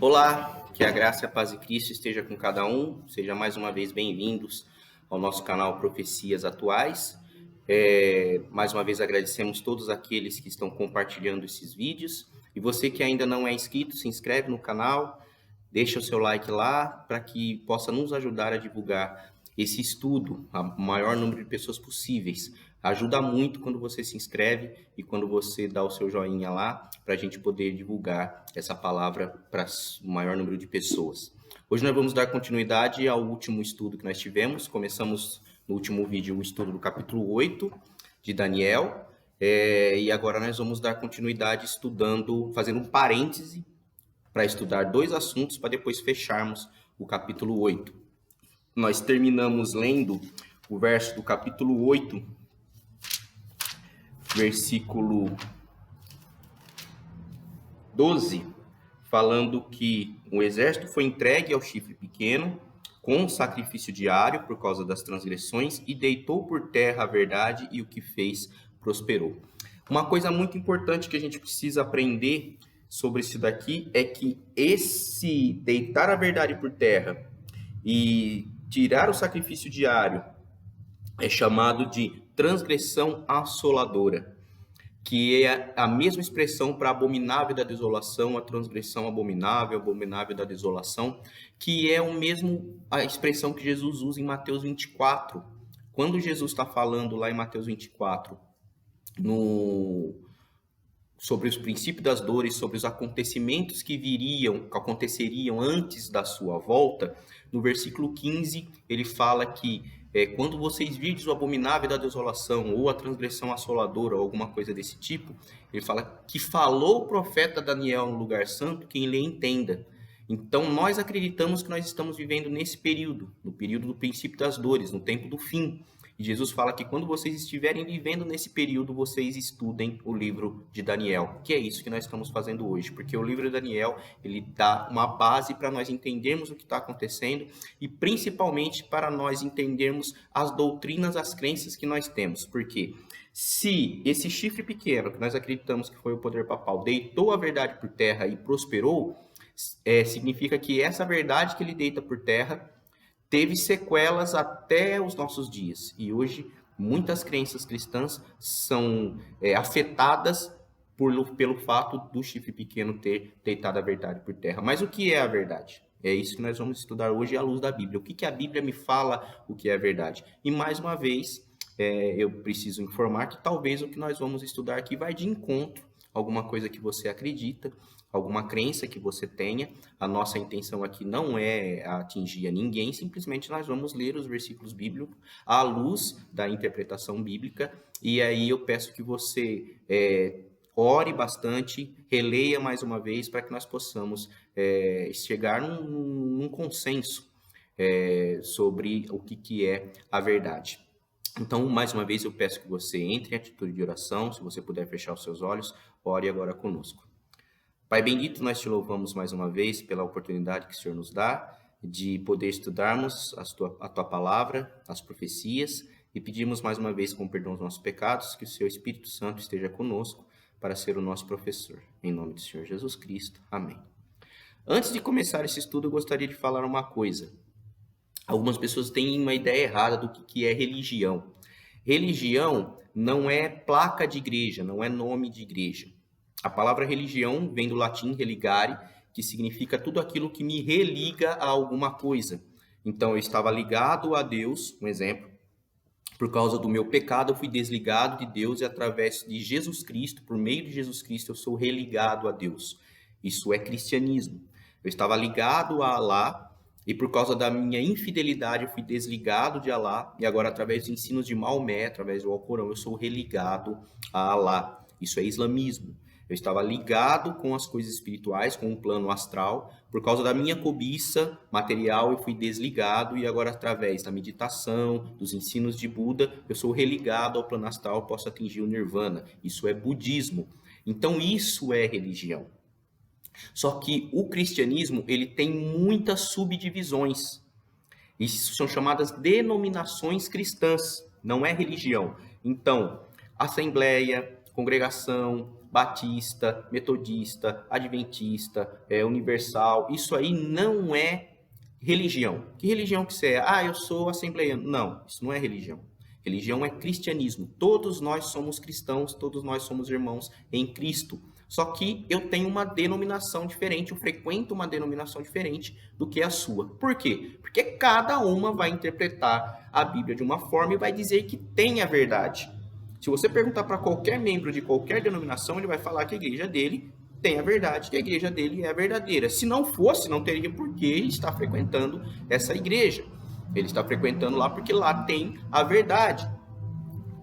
Olá, que a graça e a paz de Cristo esteja com cada um. Seja mais uma vez bem-vindos ao nosso canal Profecias Atuais. Mais uma vez agradecemos todos aqueles que estão compartilhando esses vídeos. E você que ainda não é inscrito, se inscreve no canal, deixa o seu like lá para que possa nos ajudar a divulgar esse estudo ao maior número de pessoas possíveis. Ajuda muito quando você se inscreve e quando você dá o seu joinha lá para a gente poder divulgar essa palavra para o maior número de pessoas. Hoje nós vamos dar continuidade ao último estudo que nós tivemos. Começamos no último vídeo o estudo do capítulo 8 de Daniel. E agora nós vamos dar continuidade fazendo um parêntese para estudar dois assuntos para depois fecharmos o capítulo 8. Nós terminamos lendo o verso do capítulo 8, versículo 12, falando que o exército foi entregue ao chifre pequeno com sacrifício diário por causa das transgressões e deitou por terra a verdade e o que fez prosperou. Uma coisa muito importante que a gente precisa aprender sobre isso daqui é que esse deitar a verdade por terra e tirar o sacrifício diário é chamado de transgressão assoladora, que é a mesma expressão para abominável da desolação, a transgressão abominável da desolação, que é a expressão que Jesus usa em Mateus 24. Quando Jesus está falando lá em Mateus 24, sobre os princípios das dores, sobre os acontecimentos que aconteceriam antes da sua volta, no versículo 15, ele fala que quando vocês virdes o abominável da desolação, ou a transgressão assoladora, ou alguma coisa desse tipo, ele fala que falou o profeta Daniel no lugar santo, quem lhe entenda. Então, nós acreditamos que nós estamos vivendo nesse período, no período do princípio das dores, no tempo do fim. E Jesus fala que quando vocês estiverem vivendo nesse período, vocês estudem o livro de Daniel, que é isso que nós estamos fazendo hoje, porque o livro de Daniel, ele dá uma base para nós entendermos o que está acontecendo e principalmente para nós entendermos as doutrinas, as crenças que nós temos, porque se esse chifre pequeno, que nós acreditamos que foi o poder papal, deitou a verdade por terra e prosperou, significa que essa verdade que ele deita por terra teve sequelas até os nossos dias. E hoje, muitas crenças cristãs são afetadas pelo fato do chifre pequeno ter deitado a verdade por terra. Mas o que é a verdade? É isso que nós vamos estudar hoje à luz da Bíblia. O que a Bíblia me fala o que é a verdade? E mais uma vez, eu preciso informar que talvez o que nós vamos estudar aqui vai de encontro a alguma coisa que você acredita, alguma crença que você tenha. A nossa intenção aqui não é atingir a ninguém, simplesmente nós vamos ler os versículos bíblicos à luz da interpretação bíblica, e aí eu peço que você ore bastante, releia mais uma vez, para que nós possamos chegar num consenso sobre o que é a verdade. Então, mais uma vez, eu peço que você entre em atitude de oração. Se você puder fechar os seus olhos, ore agora conosco. Pai bendito, nós te louvamos mais uma vez pela oportunidade que o Senhor nos dá de poder estudarmos a tua palavra, as profecias, e pedimos mais uma vez, com perdão dos nossos pecados, que o seu Espírito Santo esteja conosco para ser o nosso professor. Em nome do Senhor Jesus Cristo. Amém. Antes de começar esse estudo, eu gostaria de falar uma coisa. Algumas pessoas têm uma ideia errada do que é religião. Religião não é placa de igreja, não é nome de igreja. A palavra religião vem do latim religare, que significa tudo aquilo que me religa a alguma coisa. Então, eu estava ligado a Deus, um exemplo. Por causa do meu pecado, eu fui desligado de Deus e através de Jesus Cristo, por meio de Jesus Cristo, eu sou religado a Deus. Isso é cristianismo. Eu estava ligado a Alá, e por causa da minha infidelidade, eu fui desligado de Alá. E agora, através dos ensinos de Maomé, através do Alcorão, eu sou religado a Alá. Isso é islamismo. Eu estava ligado com as coisas espirituais, com o plano astral. Por causa da minha cobiça material, eu fui desligado. E agora, através da meditação, dos ensinos de Buda, eu sou religado ao plano astral, posso atingir o nirvana. Isso é budismo. Então, isso é religião. Só que o cristianismo, ele tem muitas subdivisões. Isso são chamadas denominações cristãs, não é religião. Então, assembleia, congregação, batista, metodista, adventista, universal. Isso aí não é religião. Que religião que você é? Ah, eu sou assembleiano. Não, isso não é religião. Religião é cristianismo. Todos nós somos cristãos, todos nós somos irmãos em Cristo. Só que eu tenho uma denominação diferente, eu frequento uma denominação diferente do que a sua. Por quê? Porque cada uma vai interpretar a Bíblia de uma forma e vai dizer que tem a verdade. Se você perguntar para qualquer membro de qualquer denominação, ele vai falar que a igreja dele tem a verdade, que a igreja dele é a verdadeira. Se não fosse, não teria por que ele estar frequentando essa igreja. Ele está frequentando lá porque lá tem a verdade.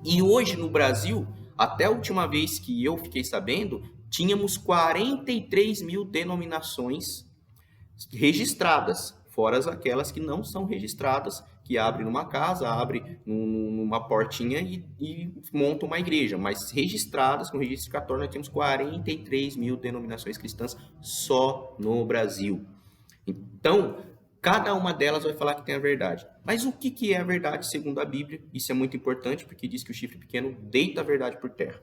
E hoje no Brasil, até a última vez que eu fiquei sabendo, tínhamos 43 mil denominações registradas, fora aquelas que não são registradas, que abrem numa casa, abrem numa portinha e montam uma igreja. Mas registradas, com registro cartório, nós temos 43 mil denominações cristãs só no Brasil. Então, cada uma delas vai falar que tem a verdade. Mas o que é a verdade segundo a Bíblia? Isso é muito importante, porque diz que o chifre pequeno deita a verdade por terra.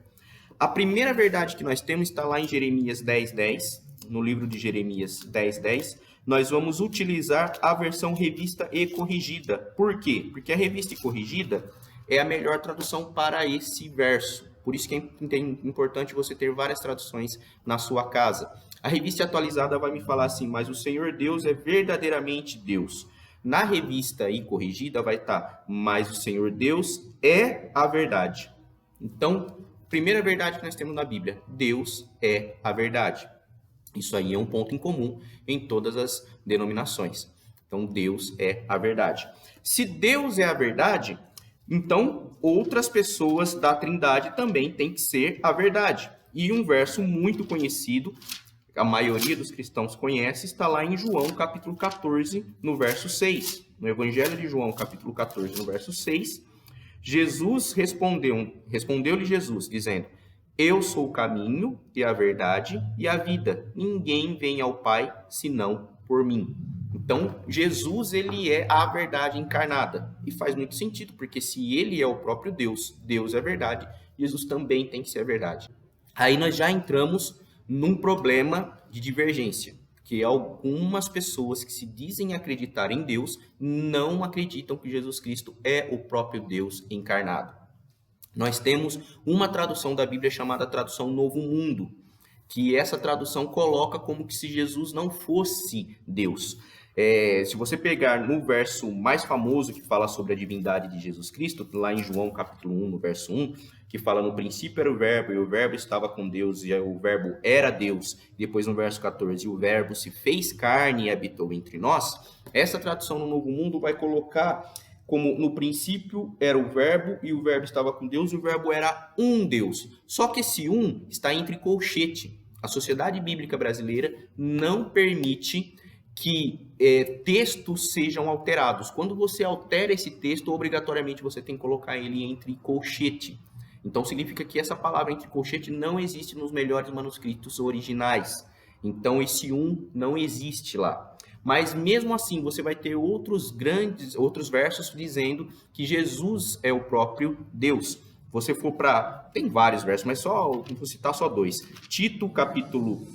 A primeira verdade que nós temos está lá em Jeremias 10:10, no livro de Jeremias 10:10. Nós vamos utilizar a versão revista e corrigida. Por quê? Porque a revista e corrigida é a melhor tradução para esse verso. Por isso que é importante você ter várias traduções na sua casa. A revista atualizada vai me falar assim, mas o Senhor Deus é verdadeiramente Deus. Na revista e corrigida vai estar, mas o Senhor Deus é a verdade. Então, primeira verdade que nós temos na Bíblia, Deus é a verdade. Isso aí é um ponto em comum em todas as denominações. Então, Deus é a verdade. Se Deus é a verdade, então outras pessoas da Trindade também têm que ser a verdade. E um verso muito conhecido, a maioria dos cristãos conhece, está lá em João, capítulo 14, no verso 6. No Evangelho de João, capítulo 14, no verso 6, Jesus respondeu-lhe Jesus, dizendo: eu sou o caminho e a verdade e a vida. Ninguém vem ao Pai senão por mim. Então, Jesus, ele é a verdade encarnada. E faz muito sentido, porque se ele é o próprio Deus, Deus é a verdade, Jesus também tem que ser a verdade. Aí nós já entramos num problema de divergência, que algumas pessoas que se dizem acreditar em Deus não acreditam que Jesus Cristo é o próprio Deus encarnado. Nós temos uma tradução da Bíblia chamada tradução Novo Mundo, que essa tradução coloca como que se Jesus não fosse Deus. Se você pegar no verso mais famoso que fala sobre a divindade de Jesus Cristo, lá em João capítulo 1, no verso 1, que fala no princípio era o verbo, e o verbo estava com Deus, e o verbo era Deus. Depois no verso 14, e o verbo se fez carne e habitou entre nós. Essa tradução no Novo Mundo vai colocar como no princípio era o verbo, e o verbo estava com Deus, e o verbo era um Deus. Só que esse um está entre colchete. A Sociedade Bíblica Brasileira não permite que textos sejam alterados. Quando você altera esse texto, obrigatoriamente você tem que colocar ele entre colchete. Então significa que essa palavra entre colchete não existe nos melhores manuscritos originais. Então esse um não existe lá. Mas mesmo assim, você vai ter outros versos dizendo que Jesus é o próprio Deus. Você for para... Tem vários versos, mas vou citar só dois. Tito, capítulo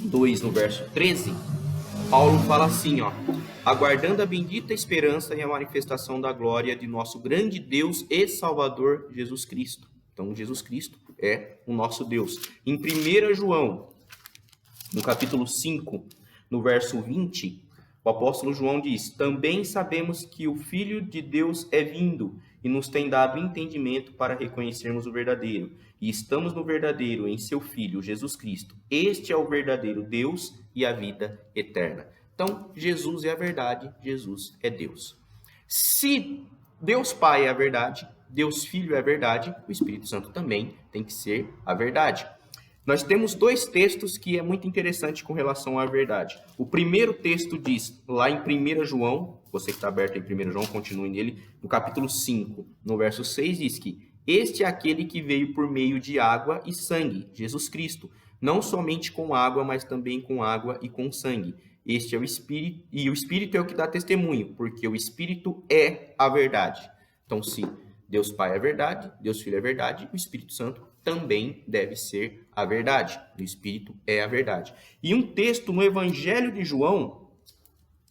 2, no verso 13, Paulo fala assim, aguardando a bendita esperança e a manifestação da glória de nosso grande Deus e Salvador Jesus Cristo. Então, Jesus Cristo é o nosso Deus. Em 1 João, no capítulo 5, no verso 20, o apóstolo João diz: também sabemos que o Filho de Deus é vindo e nos tem dado entendimento para reconhecermos o verdadeiro. E estamos no verdadeiro, em seu Filho, Jesus Cristo. Este é o verdadeiro Deus e a vida eterna. Então, Jesus é a verdade, Jesus é Deus. Se Deus Pai é a verdade, Deus Filho é a verdade, o Espírito Santo também tem que ser a verdade. Nós temos dois textos que é muito interessante com relação à verdade. O primeiro texto diz, lá em 1 João, você que está aberto em 1 João, continue nele, no capítulo 5, no verso 6, diz que este é aquele que veio por meio de água e sangue, Jesus Cristo, não somente com água, mas também com água e com sangue. Este é o Espírito, e o Espírito é o que dá testemunho, porque o Espírito é a verdade. Então, se Deus Pai é verdade, Deus Filho é verdade, o Espírito Santo também deve ser a verdade. O Espírito é a verdade. E um texto no Evangelho de João,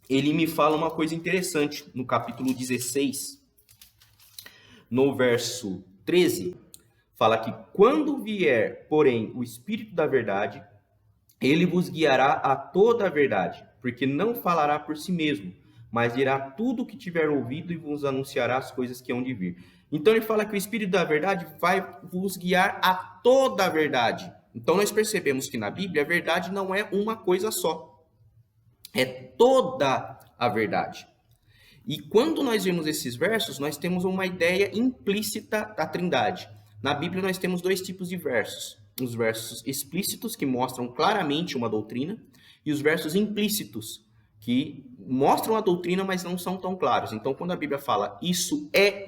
ele me fala uma coisa interessante, no capítulo 16, no verso 13, fala que quando vier, porém, o Espírito da verdade, ele vos guiará a toda a verdade, porque não falará por si mesmo, mas dirá tudo o que tiver ouvido e vos anunciará as coisas que hão de vir. Então ele fala que o Espírito da verdade vai vos guiar a toda a verdade. Então nós percebemos que na Bíblia a verdade não é uma coisa só, é toda a verdade. E quando nós vemos esses versos, nós temos uma ideia implícita da Trindade. Na Bíblia nós temos dois tipos de versos. Os versos explícitos, que mostram claramente uma doutrina, e os versos implícitos, que mostram a doutrina, mas não são tão claros. Então, quando a Bíblia fala isso, é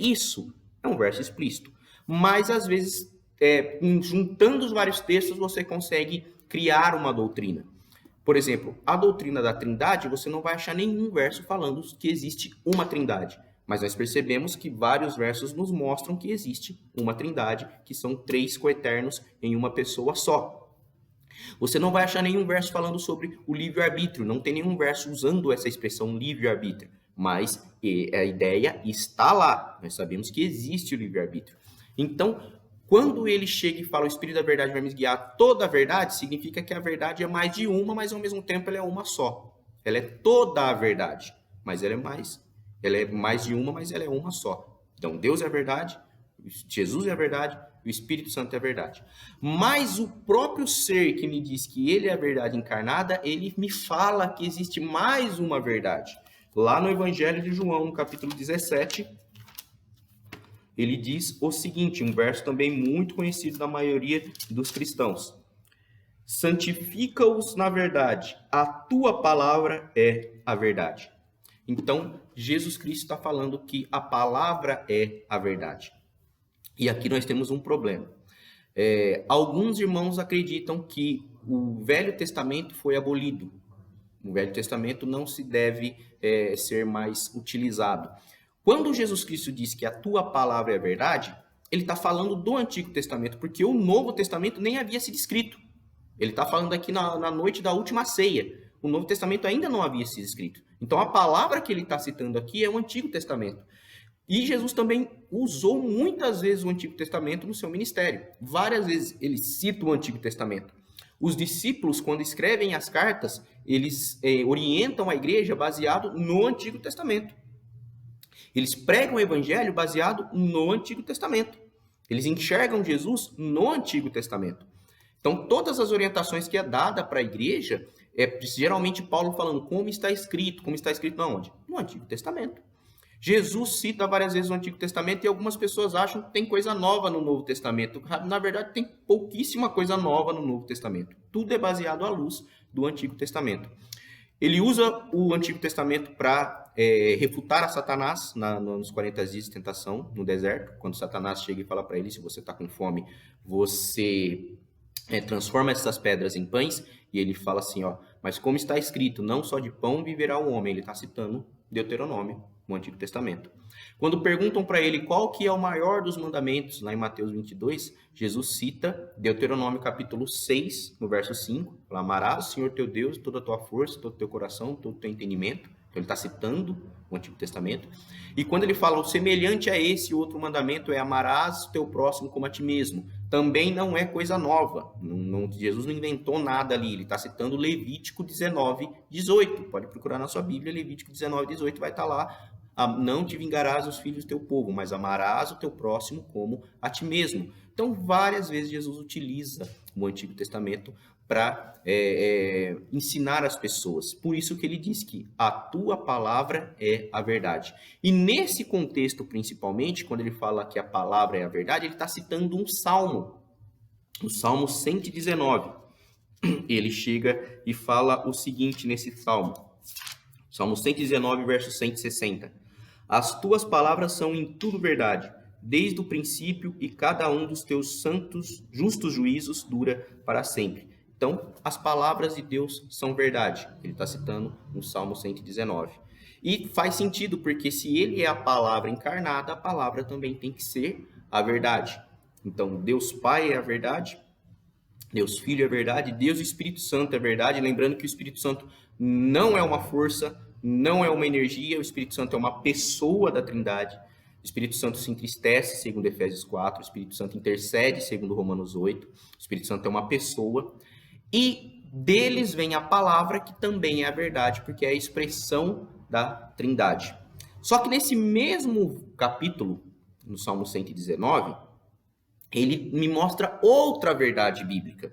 um verso explícito. Mas, às vezes, juntando os vários textos, você consegue criar uma doutrina. Por exemplo, a doutrina da Trindade, você não vai achar nenhum verso falando que existe uma Trindade. Mas nós percebemos que vários versos nos mostram que existe uma Trindade, que são três coeternos em uma pessoa só. Você não vai achar nenhum verso falando sobre o livre-arbítrio, não tem nenhum verso usando essa expressão livre-arbítrio, mas a ideia está lá, nós sabemos que existe o livre-arbítrio. Então, quando ele chega e fala o Espírito da verdade vai me guiar a toda a verdade, significa que a verdade é mais de uma, mas ao mesmo tempo ela é uma só. Ela é toda a verdade, mas ela é mais de uma, mas ela é uma só. Então, Deus é a verdade, Jesus é a verdade, o Espírito Santo é a verdade. Mas o próprio ser que me diz que ele é a verdade encarnada, ele me fala que existe mais uma verdade. Lá no Evangelho de João, no capítulo 17, ele diz o seguinte, um verso também muito conhecido da maioria dos cristãos. Santifica-os na verdade, a tua palavra é a verdade. Então, Jesus Cristo está falando que a palavra é a verdade. E aqui nós temos um problema. Alguns irmãos acreditam que o Velho Testamento foi abolido. O Velho Testamento não se deve ser mais utilizado. Quando Jesus Cristo diz que a tua palavra é a verdade, ele está falando do Antigo Testamento, porque o Novo Testamento nem havia sido escrito. Ele está falando aqui na noite da última ceia. O Novo Testamento ainda não havia sido escrito. Então a palavra que ele está citando aqui é o Antigo Testamento. E Jesus também usou muitas vezes o Antigo Testamento no seu ministério. Várias vezes ele cita o Antigo Testamento. Os discípulos, quando escrevem as cartas, eles orientam a igreja baseado no Antigo Testamento. Eles pregam o evangelho baseado no Antigo Testamento. Eles enxergam Jesus no Antigo Testamento. Então, todas as orientações que é dada para a igreja, geralmente Paulo falando como está escrito onde? No Antigo Testamento. Jesus cita várias vezes o Antigo Testamento e algumas pessoas acham que tem coisa nova no Novo Testamento. Na verdade, tem pouquíssima coisa nova no Novo Testamento. Tudo é baseado à luz do Antigo Testamento. Ele usa o Antigo Testamento para refutar a Satanás nos 40 dias de tentação no deserto, quando Satanás chega e fala para ele, se você está com fome, você transforma essas pedras em pães, e ele fala assim, mas como está escrito, não só de pão viverá o homem, ele está citando Deuteronômio, no Antigo Testamento. Quando perguntam para ele qual que é o maior dos mandamentos, lá em Mateus 22, Jesus cita Deuteronômio capítulo 6, no verso 5, fala, amarás o Senhor teu Deus, toda a tua força, todo o teu coração, todo o teu entendimento. Então ele está citando o Antigo Testamento. E quando ele fala, o semelhante a esse outro mandamento é amarás o teu próximo como a ti mesmo. Também não é coisa nova. Jesus não inventou nada ali. Ele está citando Levítico 19, 18. Pode procurar na sua Bíblia, Levítico 19, 18, vai estar lá. Não te vingarás os filhos do teu povo, mas amarás o teu próximo como a ti mesmo. Então, várias vezes Jesus utiliza o Antigo Testamento para ensinar as pessoas. Por isso que ele diz que a tua palavra é a verdade. E nesse contexto, principalmente, quando ele fala que a palavra é a verdade, ele está citando um salmo, o Salmo 119. Ele chega e fala o seguinte nesse salmo. Salmo 119, verso 160. As tuas palavras são em tudo verdade, desde o princípio, e cada um dos teus santos, justos juízos dura para sempre. Então, as palavras de Deus são verdade. Ele está citando no Salmo 119. E faz sentido, porque se ele é a palavra encarnada, a palavra também tem que ser a verdade. Então, Deus Pai é a verdade, Deus Filho é a verdade, Deus Espírito Santo é a verdade. Lembrando que o Espírito Santo não é uma força, não é uma energia, o Espírito Santo é uma pessoa da Trindade. O Espírito Santo se entristece, segundo Efésios 4, o Espírito Santo intercede, segundo Romanos 8, o Espírito Santo é uma pessoa, e deles vem a palavra, que também é a verdade, porque é a expressão da Trindade. Só que nesse mesmo capítulo, no Salmo 119, ele me mostra outra verdade bíblica.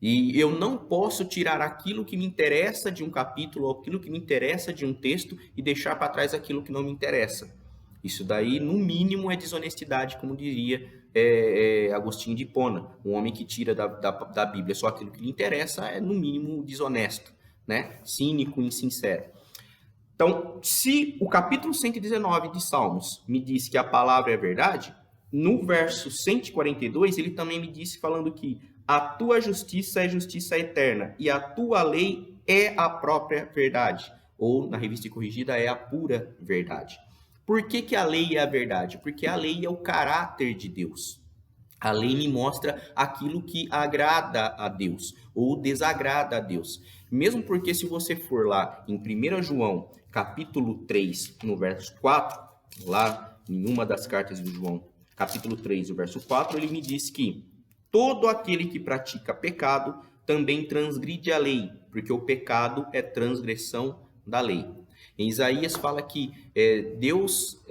E eu não posso tirar aquilo que me interessa de um capítulo, ou aquilo que me interessa de um texto, e deixar para trás aquilo que não me interessa. Isso daí, no mínimo, é desonestidade, como diria Agostinho de Hipona. Um homem que tira da Bíblia só aquilo que lhe interessa é, no mínimo, desonesto, né? Cínico e insincero. Então, se o capítulo 119 de Salmos me diz que a palavra é verdade, no verso 142, ele também me disse falando que a tua justiça é justiça eterna e a tua lei é a própria verdade. Ou, na revista corrigida, é a pura verdade. Por que a lei é a verdade? Porque a lei é o caráter de Deus. A lei me mostra aquilo que agrada a Deus ou desagrada a Deus. Mesmo porque se você for lá em 1 João, capítulo 3, no verso 4, lá em uma das cartas de João, capítulo 3, o verso 4, ele me diz que todo aquele que pratica pecado também transgride a lei, porque o pecado é transgressão da lei. Em Isaías fala que Deus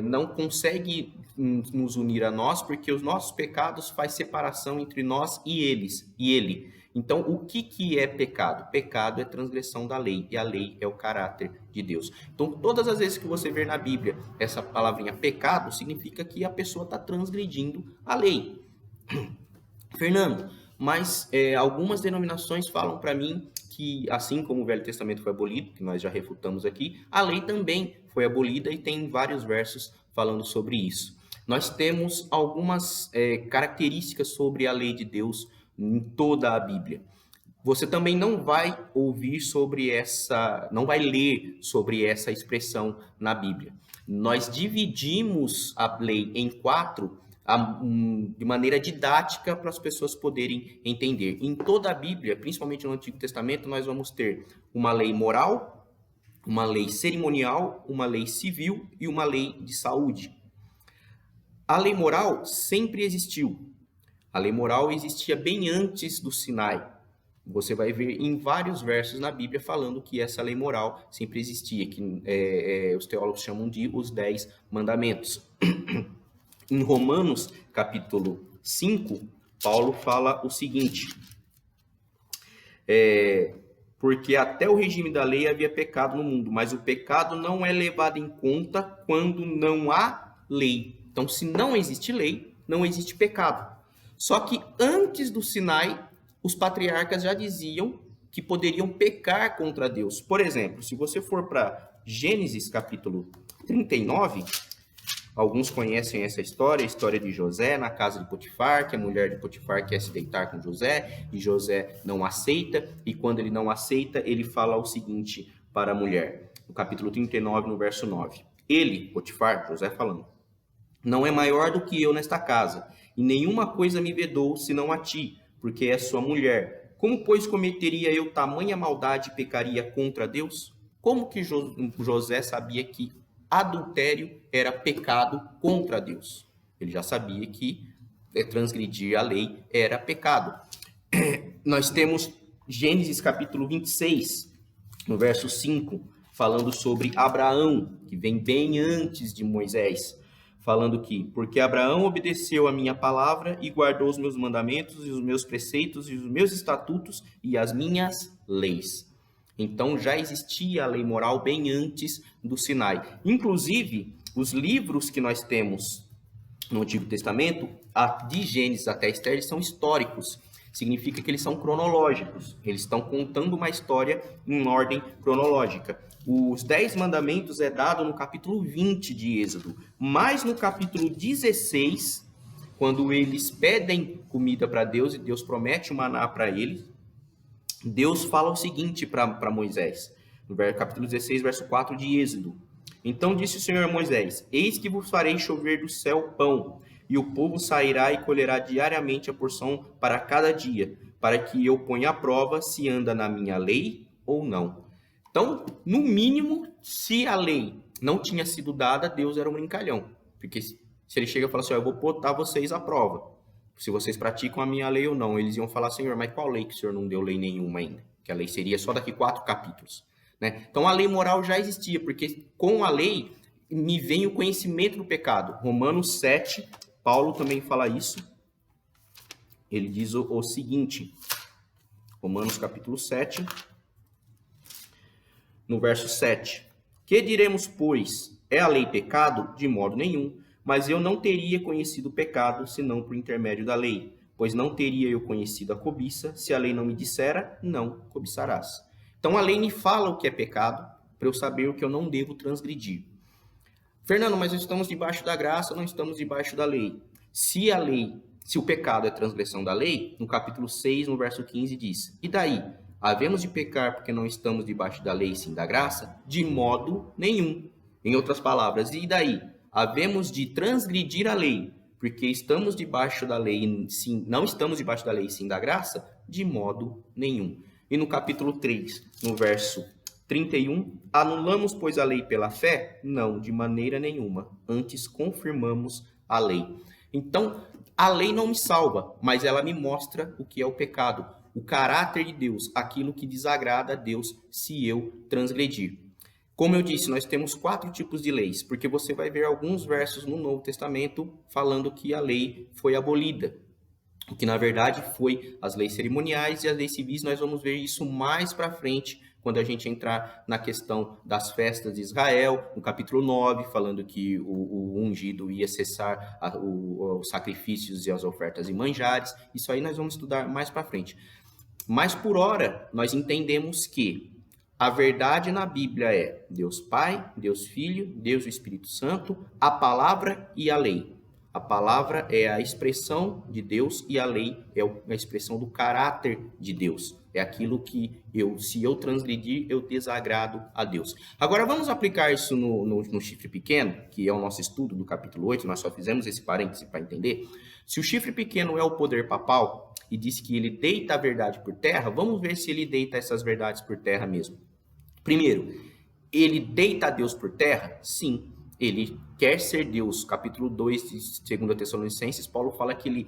não consegue nos unir a nós, porque os nossos pecados faz separação entre nós e ele. Então, o que é pecado? Pecado é transgressão da lei, e a lei é o caráter de Deus. Então, todas as vezes que você ver na Bíblia essa palavrinha pecado, significa que a pessoa está transgredindo a lei. Fernando, mas algumas denominações falam para mim que, assim como o Velho Testamento foi abolido, que nós já refutamos aqui, a lei também foi abolida, e tem vários versos falando sobre isso. Nós temos algumas características sobre a lei de Deus em toda a Bíblia. Você também não vai ouvir sobre não vai ler sobre essa expressão na Bíblia. Nós dividimos a lei em 4 de maneira didática para as pessoas poderem entender. Em toda a Bíblia, principalmente no Antigo Testamento, nós vamos ter uma lei moral, uma lei cerimonial, uma lei civil e uma lei de saúde. A lei moral sempre existiu. A lei moral existia bem antes do Sinai. Você vai ver em vários versos na Bíblia falando que essa lei moral sempre existia, que os teólogos chamam de os 10 mandamentos. Em Romanos, capítulo 5, Paulo fala o seguinte: porque até o regime da lei havia pecado no mundo, mas o pecado não é levado em conta quando não há lei. Então, se não existe lei, não existe pecado. Só que antes do Sinai, os patriarcas já diziam que poderiam pecar contra Deus. Por exemplo, se você for para Gênesis, capítulo 39... Alguns conhecem essa história, a história de José na casa de Potifar, que a mulher de Potifar quer se deitar com José, e José não aceita, e quando ele não aceita, ele fala o seguinte para a mulher, no capítulo 39, no verso 9. Ele, Potifar, José falando, não é maior do que eu nesta casa, e nenhuma coisa me vedou, senão a ti, porque é sua mulher. Como, pois, cometeria eu tamanha maldade e pecaria contra Deus? Como que José sabia que adultério era pecado contra Deus? Ele já sabia que transgredir a lei era pecado. Nós temos Gênesis capítulo 26, no verso 5, falando sobre Abraão, que vem bem antes de Moisés, falando que, porque Abraão obedeceu a minha palavra e guardou os meus mandamentos e os meus preceitos e os meus estatutos e as minhas leis. Então, já existia a lei moral bem antes do Sinai. Inclusive, os livros que nós temos no Antigo Testamento, de Gênesis até Esther, eles são históricos. Significa que eles são cronológicos. Eles estão contando uma história em ordem cronológica. Os 10 mandamentos é dado no capítulo 20 de Êxodo. Mas no capítulo 16, quando eles pedem comida para Deus e Deus promete o maná para eles, Deus fala o seguinte para Moisés, no capítulo 16, verso 4 de Êxodo. Então disse o Senhor a Moisés, eis que vos farei chover do céu pão, e o povo sairá e colherá diariamente a porção para cada dia, para que eu ponha à prova se anda na minha lei ou não. Então, no mínimo, se a lei não tinha sido dada, Deus era um brincalhão. Porque se ele chega e fala assim, eu vou botar vocês à prova, se vocês praticam a minha lei ou não, eles iam falar, Senhor, mas qual lei que o Senhor não deu lei nenhuma ainda? Que a lei seria só daqui 4 capítulos. Né? Então, a lei moral já existia, porque com a lei me vem o conhecimento do pecado. Romanos 7, Paulo também fala isso. Ele diz o seguinte, Romanos capítulo 7, no verso 7. Que diremos, pois? É a lei pecado? De modo nenhum. Mas eu não teria conhecido o pecado, senão por intermédio da lei. Pois não teria eu conhecido a cobiça, se a lei não me dissera, não cobiçarás. Então a lei me fala o que é pecado, para eu saber o que eu não devo transgredir. Fernando, mas estamos debaixo da graça, não estamos debaixo da lei. Se o pecado é transgressão da lei, no capítulo 6, no verso 15, diz, e daí? Havemos de pecar porque não estamos debaixo da lei, sim da graça? De modo nenhum. Em outras palavras, e daí? Havemos de transgredir a lei porque estamos debaixo da lei, sim, não estamos debaixo da lei, sim da graça? De modo nenhum. E no capítulo 3, no verso 31, anulamos, pois, a lei pela fé? Não, de maneira nenhuma. Antes confirmamos a lei. Então, a lei não me salva, mas ela me mostra o que é o pecado, o caráter de Deus, aquilo que desagrada a Deus se eu transgredir. Como eu disse, nós temos 4 tipos de leis, porque você vai ver alguns versos no Novo Testamento falando que a lei foi abolida. O que, na verdade, foi as leis cerimoniais e as leis civis. Nós vamos ver isso mais para frente, quando a gente entrar na questão das festas de Israel, no capítulo 9, falando que o ungido ia cessar os sacrifícios e as ofertas e manjares. Isso aí nós vamos estudar mais para frente. Mas, por hora, nós entendemos que a verdade na Bíblia é Deus Pai, Deus Filho, Deus Espírito Santo, a palavra e a lei. A palavra é a expressão de Deus e a lei é a expressão do caráter de Deus. É aquilo que se eu transgredir, eu desagrado a Deus. Agora vamos aplicar isso no chifre pequeno, que é o nosso estudo do capítulo 8, nós só fizemos esse parêntese para entender. Se o chifre pequeno é o poder papal e diz que ele deita a verdade por terra, vamos ver se ele deita essas verdades por terra mesmo. Primeiro, ele deita a Deus por terra? Sim, ele quer ser Deus. Capítulo 2 de 2 Tessalonicenses, Paulo fala que ele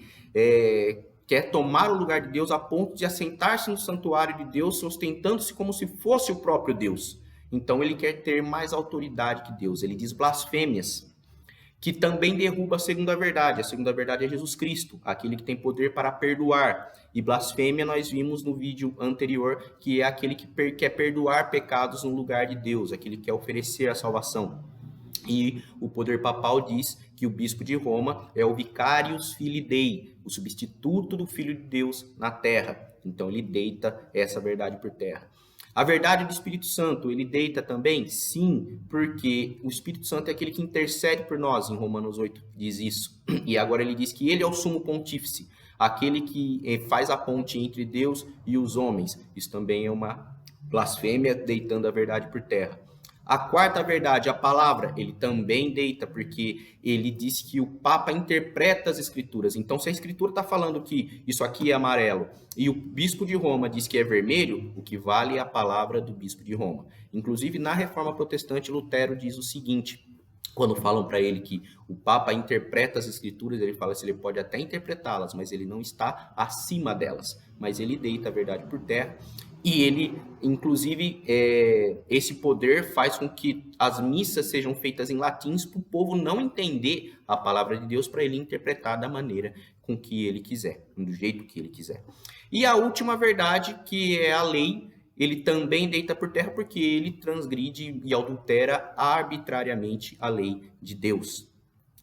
quer tomar o lugar de Deus a ponto de assentar-se no santuário de Deus, ostentando-se como se fosse o próprio Deus. Então, ele quer ter mais autoridade que Deus. Ele diz blasfêmias, que também derruba a segunda verdade. A segunda verdade é Jesus Cristo, aquele que tem poder para perdoar. E blasfêmia nós vimos no vídeo anterior, que é aquele que quer perdoar pecados no lugar de Deus, aquele que quer oferecer a salvação. E o poder papal diz que o bispo de Roma é o vicarius filii Dei, o substituto do Filho de Deus na terra. Então ele deita essa verdade por terra. A verdade do Espírito Santo, ele deita também? Sim, porque o Espírito Santo é aquele que intercede por nós, em Romanos 8 diz isso. E agora ele diz que ele é o sumo pontífice, aquele que faz a ponte entre Deus e os homens. Isso também é uma blasfêmia, deitando a verdade por terra. A quarta verdade, a palavra, ele também deita, porque ele diz que o Papa interpreta as Escrituras. Então, se a Escritura está falando que isso aqui é amarelo e o Bispo de Roma diz que é vermelho, o que vale é a palavra do Bispo de Roma. Inclusive, na Reforma Protestante, Lutero diz o seguinte, quando falam para ele que o Papa interpreta as Escrituras, ele fala assim, ele pode até interpretá-las, mas ele não está acima delas. Mas ele deita a verdade por terra. E ele, inclusive, esse poder faz com que as missas sejam feitas em latim para o povo não entender a palavra de Deus, para ele interpretar da maneira com que ele quiser, do jeito que ele quiser. E a última verdade, que é a lei, ele também deita por terra porque ele transgride e adultera arbitrariamente a lei de Deus.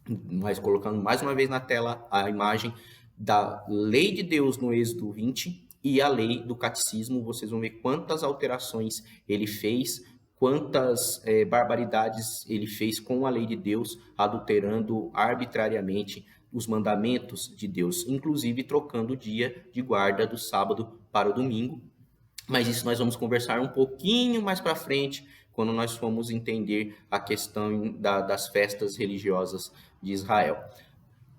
Mas colocando mais uma vez na tela a imagem da lei de Deus no Êxodo 20, e a lei do catecismo, vocês vão ver quantas alterações ele fez, quantas barbaridades ele fez com a lei de Deus, adulterando arbitrariamente os mandamentos de Deus, inclusive trocando o dia de guarda do sábado para o domingo. Mas isso nós vamos conversar um pouquinho mais para frente, quando nós formos entender a questão das festas religiosas de Israel.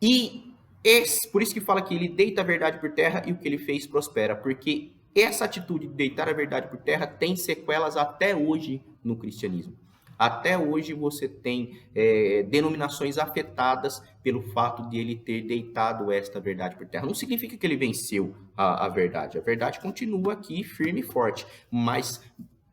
E por isso que fala que ele deita a verdade por terra e o que ele fez prospera, porque essa atitude de deitar a verdade por terra tem sequelas até hoje no cristianismo. Até hoje você tem denominações afetadas pelo fato de ele ter deitado esta verdade por terra. Não significa que ele venceu a verdade. A verdade continua aqui firme e forte. Mas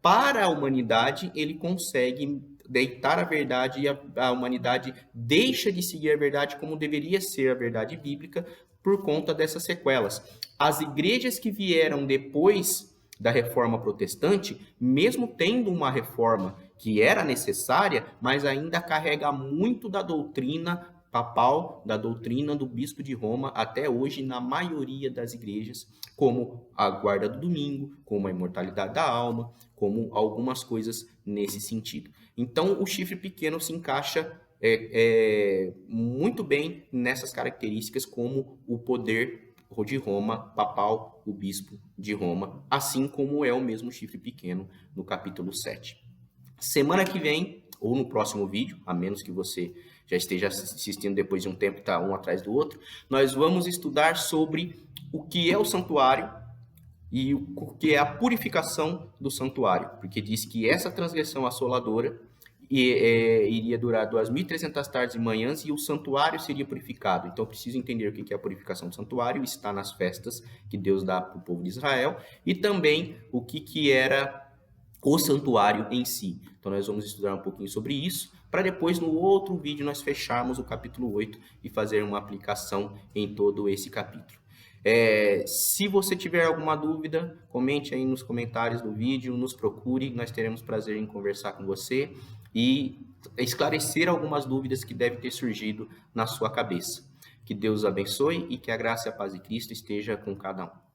para a humanidade ele consegue deitar a verdade e a humanidade deixa de seguir a verdade como deveria ser a verdade bíblica por conta dessas sequelas. As igrejas que vieram depois da reforma protestante, mesmo tendo uma reforma que era necessária, mas ainda carrega muito da doutrina papal, da doutrina do bispo de Roma, até hoje na maioria das igrejas, como a guarda do domingo, como a imortalidade da alma, como algumas coisas nesse sentido. Então, o chifre pequeno se encaixa muito bem nessas características, como o poder de Roma, papal, o bispo de Roma, assim como é o mesmo chifre pequeno no capítulo 7. Semana que vem, ou no próximo vídeo, a menos que você já esteja assistindo depois de um tempo, tá um atrás do outro, nós vamos estudar sobre o que é o santuário e o que é a purificação do santuário, porque diz que essa transgressão assoladora iria durar 2.300 tardes e manhãs e o santuário seria purificado. Então, preciso entender o que é a purificação do santuário, está nas festas que Deus dá para o povo de Israel, e também o que era o santuário em si. Então, nós vamos estudar um pouquinho sobre isso, para depois, no outro vídeo, nós fecharmos o capítulo 8 e fazer uma aplicação em todo esse capítulo. Se você tiver alguma dúvida, comente aí nos comentários do vídeo, nos procure, nós teremos prazer em conversar com você e esclarecer algumas dúvidas que devem ter surgido na sua cabeça. Que Deus abençoe e que a graça e a paz de Cristo esteja com cada um.